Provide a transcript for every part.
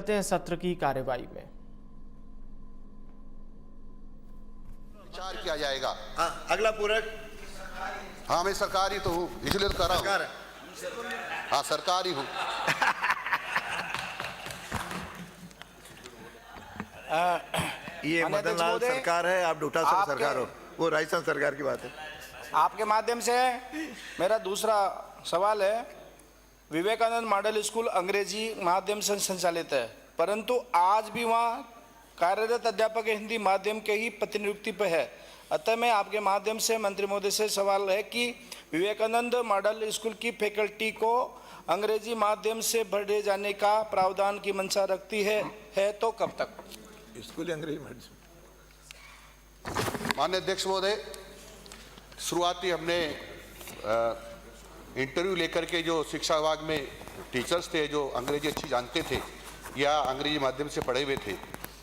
चलते हैं सत्र की कार्यवाही में। विचार किया जाएगा। हाँ, अगला पूरक। हाँ, मैं सरकारी तो हूँ, इसलिए तो कर रहा हूँ। हाँ, सरकारी हूँ। ये मदन लाल सरकार है, आप डोटासरा सरकार हो, वो राजस्थान सरकार की बात है। आपके माध्यम से मेरा दूसरा सवाल है, विवेकानंद मॉडल स्कूल अंग्रेजी माध्यम से संचालित है, परंतु आज भी वहाँ कार्यरत अध्यापक हिंदी माध्यम के ही प्रतिनियुक्ति पर है। अतः मैं आपके माध्यम से मंत्री महोदय से सवाल है कि विवेकानंद मॉडल स्कूल की फैकल्टी को अंग्रेजी माध्यम से भरे जाने का प्रावधान की मंशा रखती है तो कब तक? स्कूल अंग्रेजी माध्यम। माननीय अध्यक्ष महोदय, शुरुआती हमने इंटरव्यू लेकर के जो शिक्षा विभाग में टीचर्स थे जो अंग्रेजी अच्छी जानते थे या अंग्रेजी माध्यम से पढ़े हुए थे,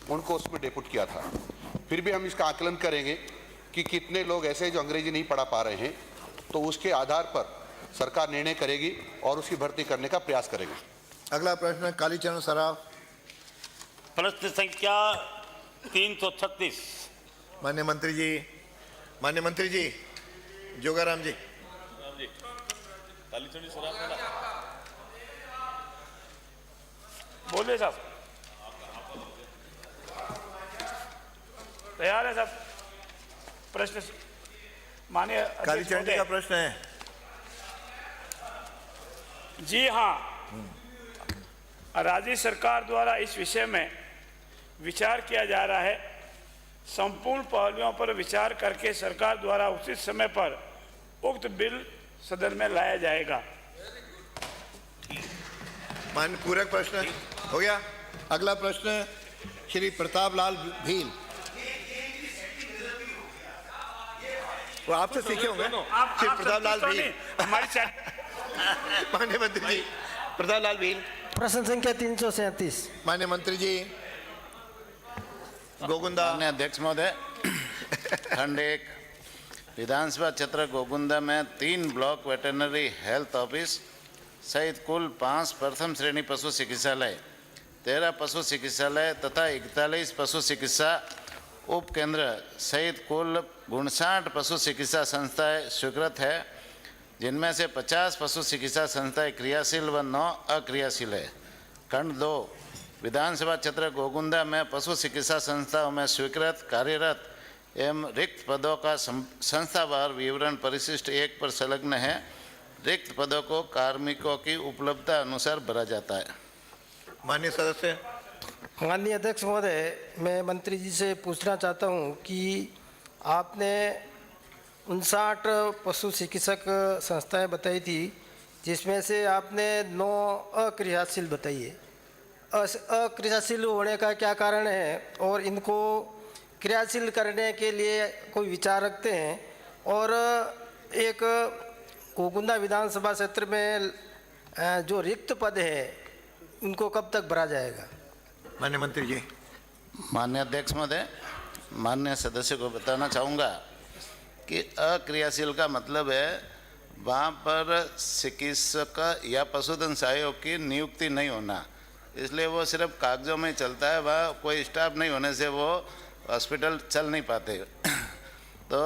उनको उसमें डेपुट किया था। फिर भी हम इसका आकलन करेंगे कि कितने लोग ऐसे जो अंग्रेजी नहीं पढ़ा पा रहे हैं, तो उसके आधार पर सरकार निर्णय करेगी और उसकी भर्ती करने का प्रयास करेगी। अगला प्रश्न कालीचरण सराफ। प्रश्न संख्या 336। माननीय मंत्री जी जोगाराम जी। बोलिए साहब। तैयार है साहब? प्रश्न माननीय कालीचरण जी का प्रश्न है। जी हाँ, राज्य सरकार द्वारा इस विषय में विचार किया जा रहा है। संपूर्ण पहलुओं पर विचार करके सरकार द्वारा उचित समय पर उक्त बिल सदन में लाया जाएगा। माननीय पूरक प्रश्न हो गया। अगला प्रश्न श्री प्रताप लाल भील। वो आपसे सीखे होंगे। श्री प्रताप लाल भील। माननीय मंत्री जी प्रताप लाल भील। प्रश्न संख्या 337। माननीय मंत्री जी गोगुंदा। माननीय अध्यक्ष महोदय, खंड 1 विधानसभा क्षेत्र गोगुंदा में 3 ब्लॉक वेटरनरी हेल्थ ऑफिस सहित कुल 5 प्रथम श्रेणी पशु चिकित्सालय, 13 पशु चिकित्सालय तथा 41 पशु चिकित्सा उप केंद्र सहित कुल 59 पशु चिकित्सा संस्थाएं स्वीकृत है, जिनमें से 50 पशु चिकित्सा संस्थाएं क्रियाशील व 9 अक्रियाशील है। खंड 2 विधानसभा क्षेत्र गोगुंदा में पशु चिकित्सा संस्थाओं में स्वीकृत कार्यरत एवं रिक्त पदों का संस्थावार विवरण परिशिष्ट 1 पर संलग्न है। रिक्त पदों को कार्मिकों की उपलब्धता अनुसार भरा जाता है। माननीय सदस्य। माननीय अध्यक्ष महोदय, मैं मंत्री जी से पूछना चाहता हूं कि आपने 59 पशु चिकित्सक संस्थाएं बताई थी, जिसमें से आपने 9 अक्रियाशील बताई है। अक्रियाशील होने का क्या कारण है और इनको क्रियाशील करने के लिए कोई विचार रखते हैं? और एक गोगुंदा विधानसभा क्षेत्र में जो रिक्त पद है उनको कब तक भरा जाएगा? माननीय मंत्री जी। माननीय अध्यक्ष महोदय, माननीय सदस्य को बताना चाहूँगा कि अक्रियाशील का मतलब है वहाँ पर चिकित्सक या पशुधन सहायक की नियुक्ति नहीं होना, इसलिए वो सिर्फ कागजों में चलता है। वह कोई स्टाफ नहीं होने से वो हॉस्पिटल चल नहीं पाते। तो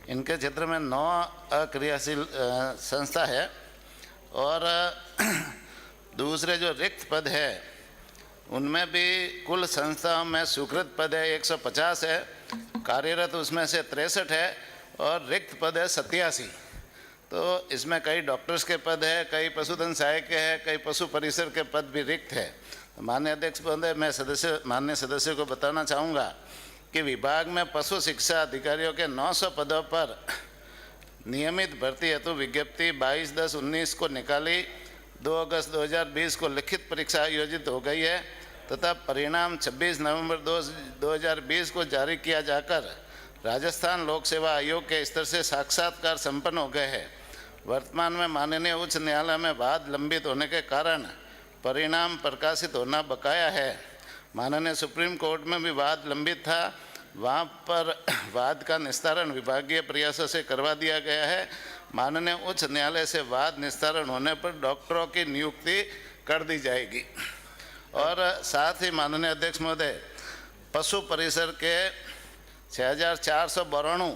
इनके क्षेत्र में 9 अक्रियाशील संस्था है और दूसरे जो रिक्त पद है उनमें भी कुल संस्थाओं में स्वीकृत पद है 150 है, कार्यरत उसमें से 63 है और रिक्त पद है 87। तो इसमें कई डॉक्टर्स के पद है, कई पशुधन सहायक के है, कई पशु परिसर के पद भी रिक्त है। माननीय अध्यक्ष महोदय, मैं माननीय सदस्य को बताना चाहूँगा कि विभाग में पशु शिक्षा अधिकारियों के 900 पदों पर नियमित भर्ती हेतु विज्ञप्ति 22/10/19 को निकाली, 2 अगस्त 2020 को लिखित परीक्षा आयोजित हो गई है तथा परिणाम 26 नवंबर 2020 को जारी किया जाकर राजस्थान लोक सेवा आयोग के स्तर से साक्षात्कार संपन्न हो गए हैं। वर्तमान में माननीय उच्च न्यायालय में वाद लंबित होने के कारण परिणाम प्रकाशित होना बकाया है। माननीय सुप्रीम कोर्ट में भी वाद लंबित था, वहाँ पर वाद का निस्तारण विभागीय प्रयासों से करवा दिया गया है। माननीय उच्च न्यायालय से वाद निस्तारण होने पर डॉक्टरों की नियुक्ति कर दी जाएगी और साथ ही माननीय अध्यक्ष महोदय पशु परिसर के 6,492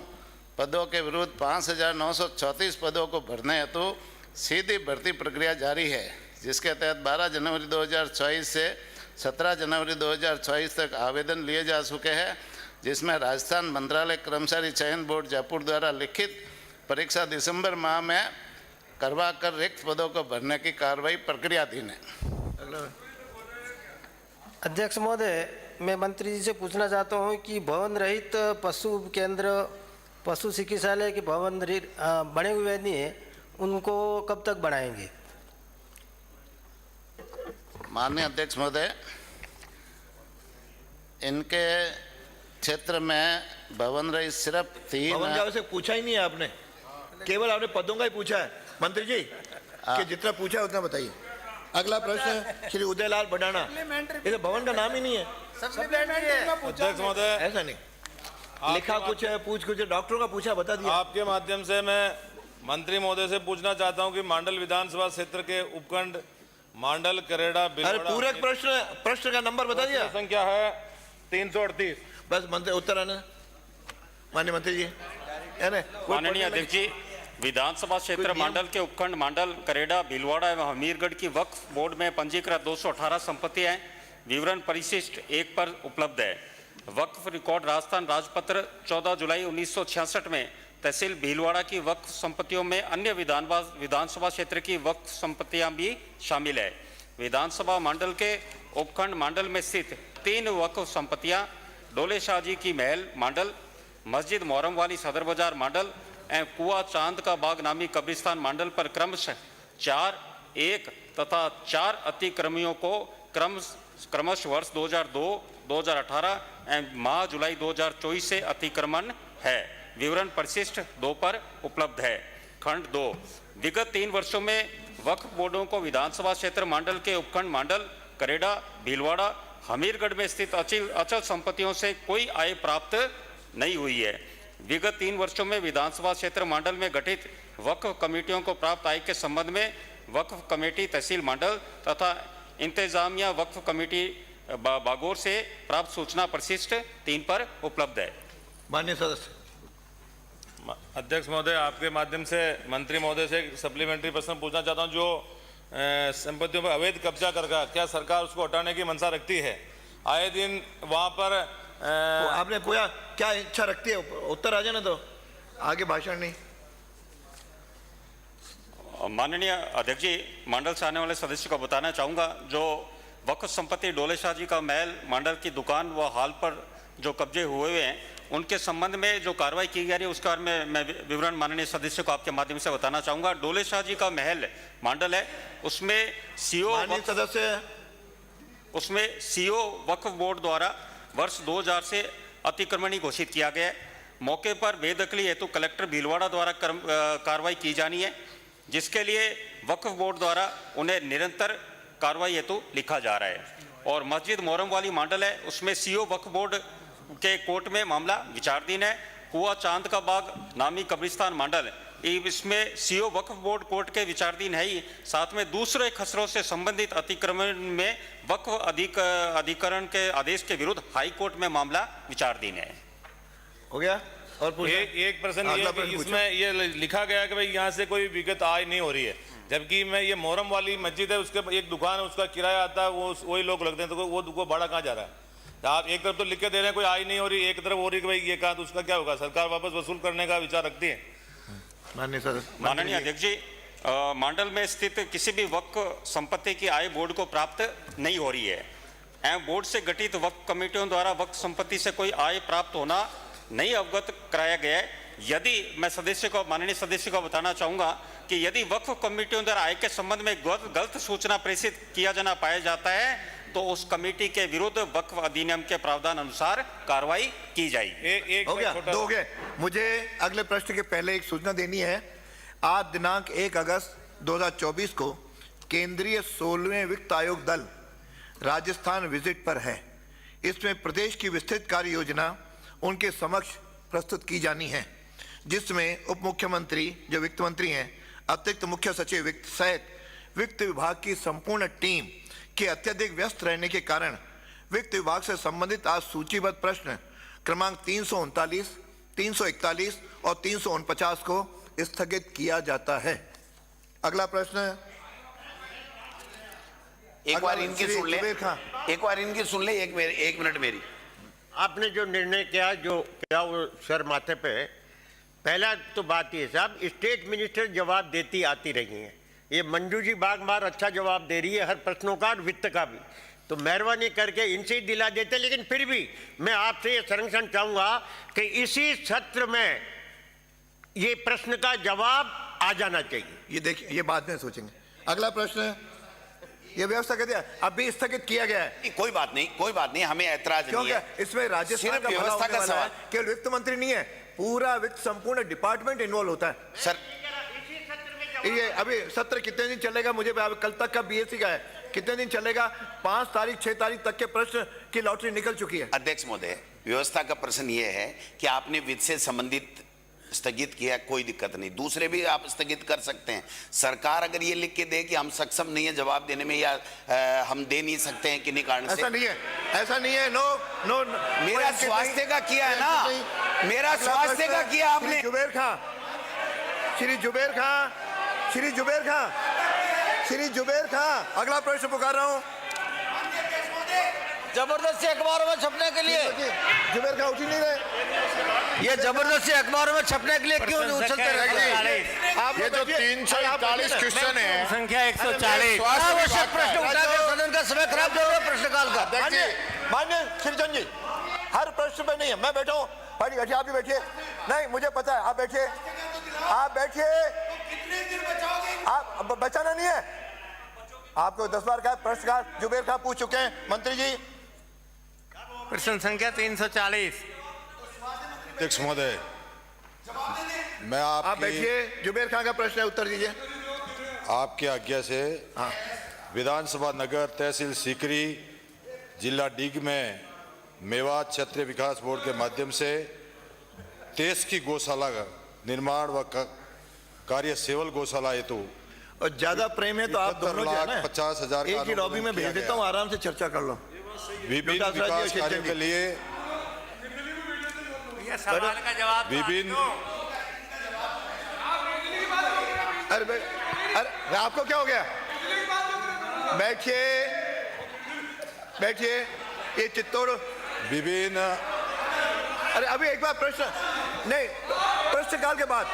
पदों के विरुद्ध 5,934 पदों को भरने हेतु सीधी भर्ती प्रक्रिया जारी है, जिसके तहत 12 जनवरी 2024 से 17 जनवरी 2024 तक आवेदन लिए जा चुके हैं, जिसमें राजस्थान मंत्रालय कर्मचारी चयन बोर्ड जयपुर द्वारा लिखित परीक्षा दिसंबर माह में करवाकर रिक्त पदों को भरने की कार्रवाई प्रक्रियाधीन है। अध्यक्ष महोदय, मैं मंत्री जी से पूछना चाहता हूं कि भवन रहित पशु केंद्र, पशु चिकित्सालय के भवन बने हुए नहीं है, उनको कब तक बनाएंगे? माननीय अध्यक्ष महोदय, इनके क्षेत्र में भवन रहित सिर्फ 3 भवन का वैसे पूछा ही नहीं है आपने, केवल आपने पदों का ही पूछा है। मंत्री जी कि जितना पूछा है उतना बताइए। अगला प्रश्न श्री उदयलाल बडाना। ये तो भवन का नाम ही नहीं है। अध्यक्ष महोदय, ऐसा नहीं, लिखा कुछ है, पूछ कुछ है, डॉक्टरों का पूछा, बता दिया। आपके माध्यम से मैं मंत्री महोदय से पूछना चाहता हूं कि मांडल विधानसभा क्षेत्र के उपखंड मांडल, करेड़ा, अरे भिलवाड़ा पूरक प्रश्न का नंबर बता दिया। संख्या है 338। बस मंत्री उत्तर आना। माननीय मंत्री जी, माननीय अध्यक्ष जी, विधानसभा क्षेत्र मांडल के उपखंड मांडल, करेड़ा, भीलवाड़ा एवं हमीरगढ़ की वक्फ बोर्ड में पंजीकृत 218 संपत्तियां विवरण परिशिष्ट 1 पर उपलब्ध है। वक्फ रिकॉर्ड राजस्थान राजपत्र 14 जुलाई 1966 में तहसील भीलवाड़ा की वक्फ संपत्तियों में अन्य विधानसभा क्षेत्र की वक्फ संपत्तियां भी शामिल है। विधानसभा मंडल के उपखंड मांडल में स्थित 3 वक्फ संपत्तियां डोले शाहजी की महल मांडल, मस्जिद मोहरम वाली सदर बाजार मांडल एवं कुआ चांद का बाग नामी कब्रिस्तान मांडल पर क्रमशः 4, 1 तथा 4 अतिक्रमियों को क्रमश वर्ष 2002, 2018 एवं माह जुलाई 2024 से अतिक्रमण है। विवरण परिशिष्ट 2 पर उपलब्ध है। खंड 2, विगत 3 वर्षों में वक्फ बोर्डों को विधानसभा क्षेत्र मांडल के उपखंड मांडल, करेड़ा, भीलवाड़ा, हमीरगढ़ में स्थित अचल संपत्तियों से कोई आय प्राप्त नहीं हुई है। विगत 3 वर्षों में विधानसभा क्षेत्र मांडल में गठित वक्फ कमेटियों को प्राप्त आय के संबंध में वक्फ कमेटी तहसील मांडल तथा इंतजामिया वक्फ कमेटी बागौर से प्राप्त सूचना परिशिष्ट 3 पर उपलब्ध है। माननीय सदस्य। अध्यक्ष महोदय, आपके माध्यम से मंत्री महोदय से एक सप्लीमेंट्री प्रश्न पूछना चाहता हूं। जो संपत्तियों पर अवैध कब्जा करके क्या सरकार उसको हटाने की मंशा रखती है? आए दिन वहां पर तो आपने पूछा क्या इच्छा रखती है, उत्तर आ जाना, तो आगे भाषण नहीं। माननीय अध्यक्ष जी, मंडल से आने वाले सदस्य को बताना चाहूँगा, जो वक्फ संपत्ति डोले शाह जी का महल, मंडल की दुकान व हाल पर जो कब्जे हुए हैं, उनके संबंध में जो कार्रवाई की जा रही है उसके बारे में मैं विवरण माननीय सदस्य को आपके माध्यम से बताना चाहूँगा। डोले शाह जी का महल मंडल है, उसमें सीओ वक्फ बोर्ड द्वारा वर्ष 2000 से अतिक्रमणी घोषित किया गया है। मौके पर बेदखली हेतु कलेक्टर भीलवाड़ा द्वारा कार्रवाई की जानी है, जिसके लिए वक्फ बोर्ड द्वारा उन्हें निरंतर कार्रवाई हेतु लिखा जा रहा है। और मस्जिद मोहरम वाली मांडल है, उसमें सीओ वक्फ बोर्ड के कोर्ट में मामला विचाराधीन है। कुआ चांद का बाग नामी कब्रिस्तान मांडल, इसमें सीओ वक्फ बोर्ड कोर्ट के विचाराधीन है ही, साथ में दूसरे खसरों से संबंधित अतिक्रमण में वक्फ अधिकरण के आदेश के विरुद्ध हाई कोर्ट में मामला विचाराधीन है। हो गया? और एक प्रश्न ये कि इसमें ये लिखा गया कि भाई यहाँ से कोई विगत आय नहीं हो रही है, जबकि मैं ये मोहरम वाली मस्जिद है, उसके एक दुकान है, उसका किराया आता है, वो वही लोग लगते हैं, तो वो भाड़ा कहाँ जा रहा है? आप एक तरफ तो लिख के दे रहे हैं कोई आय नहीं हो रही, एक तरफ हो रही कि भाई ये कहा, तो उसका क्या होगा? सरकार वापस वसूल करने का विचार रखती है? माननीय अध्यक्ष जी, मांडल में स्थित किसी भी वक्फ संपत्ति की आय बोर्ड को प्राप्त नहीं हो रही है एवं बोर्ड से गठित वक्फ कमेटियों द्वारा वक्फ संपत्ति से कोई आय प्राप्त होना नहीं अवगत कराया गया है। यदि मैं माननीय सदस्य को बताना चाहूँगा कि यदि वक्फ कमेटियों द्वारा आय के संबंध में गलत सूचना प्रेषित किया जाना पाया जाता है तो उस कमेटी के विरुद्ध वक्फ अधिनियम के प्रावधान अनुसार कार्रवाई की जाएगी। हो गया? 2 हो गए। मुझे अगले प्रश्न के पहले एक सूचना देनी है। आज दिनांक 1 अगस्त 2024 को केंद्रीय 16वें वित्त आयोग दल राजस्थान विजिट पर है। इसमें प्रदेश की विस्तृत कार्य योजना उनके समक्ष प्रस्तुत की जानी है, जिसमें उप मुख्यमंत्री जो वित्त मंत्री हैं, अतिरिक्त मुख्य सचिव वित्त सहित वित्त विभाग की संपूर्ण टीम के अत्यधिक व्यस्त रहने के कारण वित्त विभाग से संबंधित आज सूचीबद्ध प्रश्न क्रमांक 339, 341 और 349 को स्थगित किया जाता है। अगला प्रश्न एक बार अगला इनकी श्री सुन ले, जुबेर खां। एक बार इनकी सुन ले, एक मिनट मेरी। आपने जो निर्णय किया जो क्या वो सर माथे पे, पहला तो बात ये साहब, स्टेट मिनिस्टर जवाब देती आती रही हैं। ये मंजू जी बार अच्छा जवाब दे रही है हर प्रश्नों का और वित्त का भी, तो मेहरबानी करके इनसे ही दिला देते। लेकिन फिर भी मैं आपसे ये संरक्षण चाहूंगा कि इसी सत्र में ये प्रश्न का जवाब आ जाना चाहिए। ये देखिए, ये बाद में सोचेंगे। अगला प्रश्न, ये व्यवस्था कहते हैं अभी स्थगित किया गया है। कोई बात नहीं, हमें ऐतराज नहीं क्योंकि है। इसमें राजस्थान सिर्फ का भला व्यवस्था होने का वाला है, सवाल। केवल वित्त मंत्री नहीं है, पूरा वित्त संपूर्ण डिपार्टमेंट इन्वॉल्व होता है। सर ये अभी सत्र कितने दिन चलेगा मुझे कल तक का बीएससी का है, कितने दिन चलेगा? 5 तारीख 6 तारीख तक के प्रश्न की लॉटरी निकल चुकी है। अध्यक्ष महोदय, व्यवस्था का प्रश्न ये है कि आपने वित्त से संबंधित स्थगित किया, कोई दिक्कत नहीं, दूसरे भी आप स्थगित कर सकते हैं। सरकार अगर ये लिख के दे कि हम सक्षम नहीं है जवाब देने में या हम दे नहीं सकते हैं किन्हीं कारण से, ऐसा नहीं है। नो मेरा स्वास्थ्य का किया है ना, मेरा स्वास्थ्य का किया आपने। श्री जुबेर खां, अगला प्रश्न पुकार रहा हूँ। जबरदस्ती अखबारों में छपने के लिए, जुबेर खां उठ ही नहीं रहे। ये जबरदस्ती अखबारों में छपने के लिए क्यों उछलते रहते हैं? आप ये जो 341 क्वेश्चन है, संख्या 140 आवश्यक प्रश्न उठाकर सदन का समय खराब कर रहे हो प्रश्नकाल का। मान्य श्रीचंद जी, हर प्रश्न पे नहीं है, मैं बैठा हूँ, बैठिए, आप भी बैठिए। नहीं, मुझे पता है, आप बैठिए। आप बचाना नहीं है, आपको 10 बार कहा प्रश्नकाल जुबेर खां पूछ चुके हैं। मंत्री जी, प्रश्न संख्या 340। अध्यक्ष महोदय, मैं आप बैठिए, जुबेर खां का प्रश्न है, उत्तर दीजिए। आपकी आज्ञा से विधानसभा नगर तहसील सीकरी जिला डीग में मेवात क्षेत्रीय विकास बोर्ड के माध्यम से 23 की गौशाला का निर्माण व कार्य सेवल गौशाला हेतु और ज्यादा प्रेम है तो आप दोनों जो है ना 50,000 एक ही लॉबी में भेज देता हूँ, आराम से चर्चा कर लो। विभिन्न विकास कार्यों के लिए सवाल का जवाब विभिन्न अरे आपको क्या हो गया? बैठिए, ये चित्तौड़ विभिन्न, अरे अभी एक बार प्रश्न नहीं, प्रश्नकाल के बाद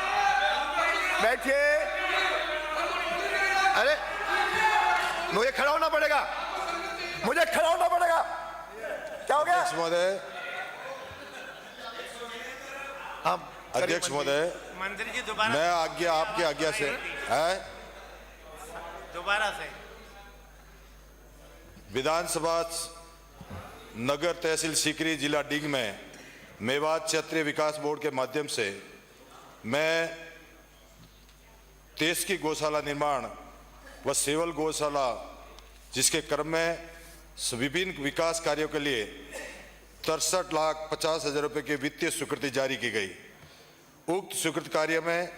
बैठिए। अरे मुझे खड़ा होना पड़ेगा, क्या हो गया? अध्यक्ष महोदय, मंत्री जी दोबारा, मैं आपकी आज्ञा से है दोबारा से विधानसभा नगर तहसील सीकरी जिला डीग में मेवात क्षेत्रीय विकास बोर्ड के माध्यम से मैं 23 की गौशाला निर्माण व सेवल गौशाला जिसके क्रम में विभिन्न विकास कार्यों के लिए 63,50,000 रुपये की वित्तीय स्वीकृति जारी की गई। उक्त स्वीकृत कार्य में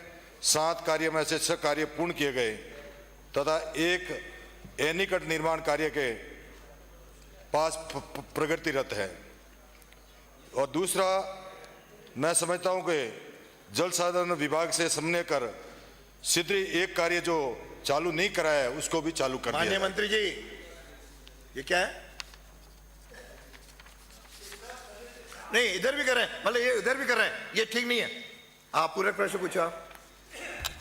7 कार्य में से 6 कार्य पूर्ण किए गए तथा एक एनीकट निर्माण कार्य के पास प्रगतिरत है। और दूसरा, मैं समझता हूं कि जल संसाधन विभाग से समन्वय कर शीघ्र एक कार्य जो चालू नहीं कराया है उसको भी चालू कर दिया माननीय जाए। मंत्री जी, ये क्या है? नहीं, इधर भी कर रहे हैं, मतलब ये इधर भी कर रहे हैं, ये ठीक नहीं है। आप पूरे प्रश्न पूछो।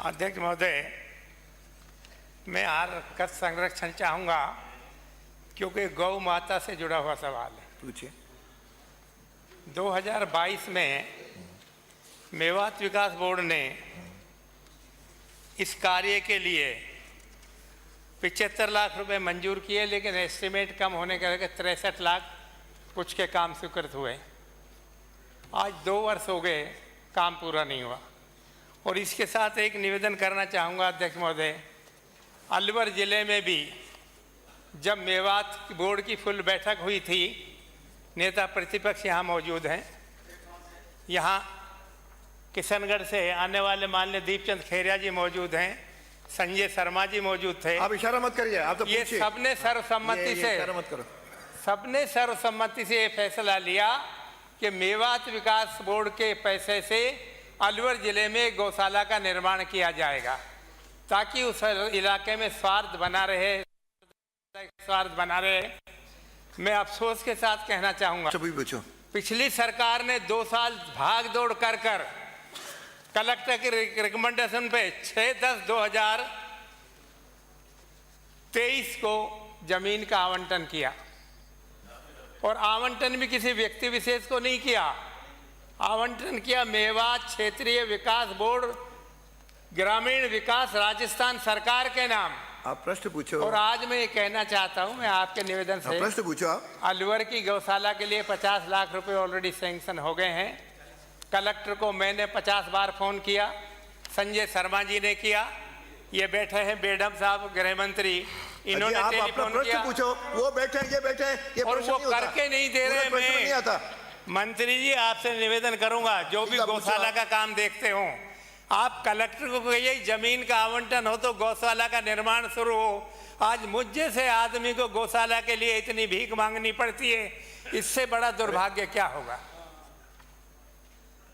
अध्यक्ष महोदय, मैं कर संरक्षण चाहूंगा क्योंकि गौ माता से जुड़ा हुआ सवाल है। पूछिए। 2022 में मेवात विकास बोर्ड ने इस कार्य के लिए 75 लाख रुपए मंजूर किए, लेकिन एस्टिमेट कम होने के करके 63 लाख कुछ के काम स्वीकृत हुए। आज 2 वर्ष हो गए, काम पूरा नहीं हुआ। और इसके साथ एक निवेदन करना चाहूँगा अध्यक्ष महोदय, अलवर जिले में भी जब मेवात बोर्ड की फुल बैठक हुई थी, नेता प्रतिपक्ष यहाँ मौजूद हैं, यहाँ किशनगढ़ से आने वाले माननीय दीपचंद खेरिया जी मौजूद हैं, संजय शर्मा जी मौजूद थे। आप इशारा मत करिए, आप तो ये पूछिए। सबने सर्वसम्मति से इशारा मत करो। सबने सर्वसम्मति से ये फैसला लिया कि मेवात विकास बोर्ड के पैसे से अलवर जिले में गौशाला का निर्माण किया जाएगा, ताकि उस इलाके में स्वार्थ बना रहे। मैं अफसोस के साथ कहना चाहूंगा, पूछो। पिछली सरकार ने 2 साल भाग दौड़ कर कलेक्टर की रिकमेंडेशन पे 6/10/2023 को जमीन का आवंटन किया, और आवंटन भी किसी व्यक्ति विशेष को नहीं किया, आवंटन किया मेवात क्षेत्रीय विकास बोर्ड ग्रामीण विकास राजस्थान सरकार के नाम। आप प्रश्न पूछो। और आज मैं ये कहना चाहता हूं, मैं आपके निवेदन से, प्रश्न पूछो आप। अलवर की गौशाला के लिए 50 लाख रुपए ऑलरेडी सैंक्शन हो गए हैं। कलेक्टर को मैंने 50 बार फोन किया, संजय शर्मा जी ने किया, ये बैठे हैं बेडम साहब गृह मंत्री, इन्होंने टेलीफोन किया। पूछो, वो बैठे हैं, ये बैठे हैं, ये और वो करके नहीं दे रहे। मैं मंत्री जी आपसे निवेदन करूंगा, जो भी गौशाला का काम देखते हो, आप कलेक्टर को कहिए जमीन का आवंटन हो तो गौशाला का निर्माण शुरू हो। आज मुझ जैसे आदमी को गौशाला के लिए इतनी भीख मांगनी पड़ती है, इससे बड़ा दुर्भाग्य क्या होगा।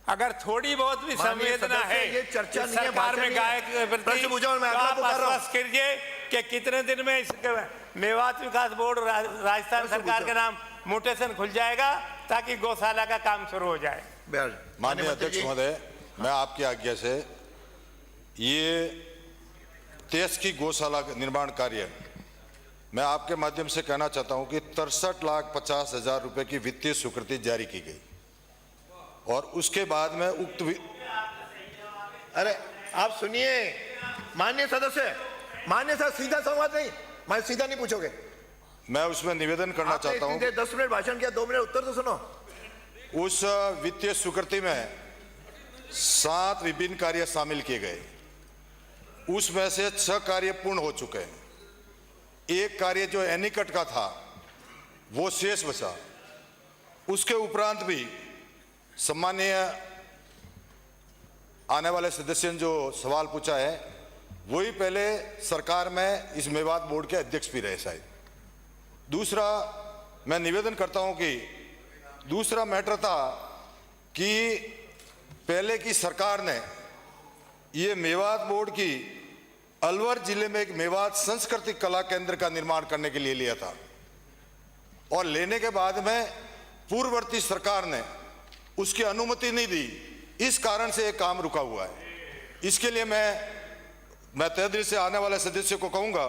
अगर थोड़ी बहुत भी संवेदना है ये चर्चा नहीं है, सरकार में गाय के प्रति, आप आश्वस्त कीजिए कि कितने दिन में मेवात विकास बोर्ड राजस्थान सरकार के नाम म्यूटेशन खुल जाएगा, ताकि गौशाला का काम शुरू हो जाए। माननीय अध्यक्ष महोदय, मैं आपकी आज्ञा से ये 23 की गौशाला निर्माण कार्य मैं आपके माध्यम से कहना चाहता हूं कि 63,50,000 रुपए की वित्तीय स्वीकृति जारी की गई, और उसके बाद में उक्त अरे आप सुनिए माननीय सदस्य, सीधा संवाद नहीं, मैं सीधा नहीं पूछोगे। मैं उसमें निवेदन करना चाहता हूं। 10 मिनट भाषण किया, 2 मिनट उत्तर तो सुनो। उस वित्तीय स्वीकृति में 7 विभिन्न कार्य शामिल किए गए, उसमें से 6 कार्य पूर्ण हो चुके हैं। एक कार्य जो एनीकट का था वो शेष बचा। उसके उपरांत भी सम्मानीय आने वाले सदस्य ने जो सवाल पूछा है, वही पहले सरकार में इस मेवात बोर्ड के अध्यक्ष भी रहे शायद। दूसरा मैं निवेदन करता हूं कि दूसरा मैटर था कि पहले की सरकार ने ये मेवात बोर्ड की अलवर जिले में एक मेवात संस्कृति कला केंद्र का निर्माण करने के लिए लिया था, और लेने के बाद में पूर्ववर्ती सरकार ने उसकी अनुमति नहीं दी। इस कारण से एक काम रुका हुआ है। इसके लिए मैं तहे दिल से आने वाले सदस्य को कहूंगा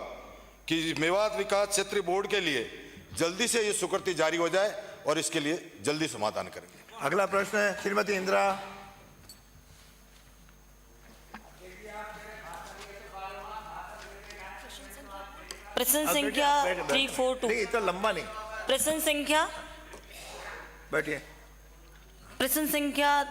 कि मेवात विकास क्षेत्रीय बोर्ड के लिए जल्दी से ये स्वीकृति जारी हो जाए, और इसके लिए जल्दी समाधान करेंगे। अगला प्रश्न है श्रीमती इंदिरा। प्रश्न संख्या 342। इतना लंबा नहीं। प्रश्न संख्या, बैठिए। प्रश्न संख्या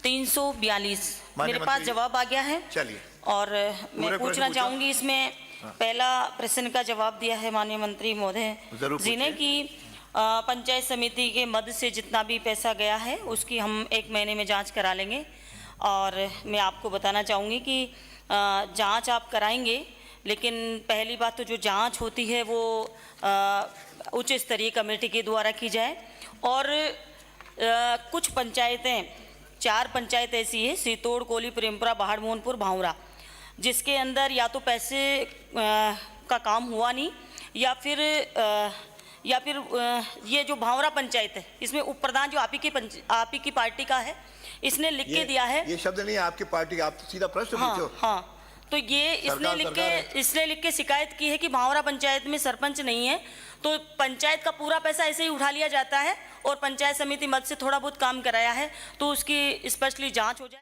342 मेरे पास जवाब आ गया है। चलिए। और मैं पूछना चाहूंगी, इसमें पहला प्रश्न का जवाब दिया है माननीय मंत्री महोदय जी ने कि पंचायत समिति के मद से जितना भी पैसा गया है उसकी हम 1 महीने में जांच करा लेंगे। और मैं आपको बताना चाहूँगी कि जांच आप कराएंगे, लेकिन पहली बात तो जो जांच होती है वो उच्च स्तरीय कमेटी के द्वारा की जाए। और कुछ पंचायतें, 4 पंचायत ऐसी है, सीतोड़, कोली, प्रेमपुरा, बाहड़ मोहनपुर, भावरा, जिसके अंदर या तो पैसे का काम हुआ नहीं, या फिर ये जो भावरा पंचायत है, इसमें उप प्रधान जो आप ही की पार्टी का है, इसने लिख के दिया है। ये शब्द नहीं है आपकी पार्टी का, आप सीधा प्रश्न पूछो। हाँ, तो ये इसने लिख के शिकायत की है कि भावरा पंचायत में सरपंच नहीं है, तो पंचायत का पूरा पैसा ऐसे ही उठा लिया जाता है, और पंचायत समिति मद से थोड़ा बहुत काम कराया है, तो उसकी स्पष्टली जांच हो जाए।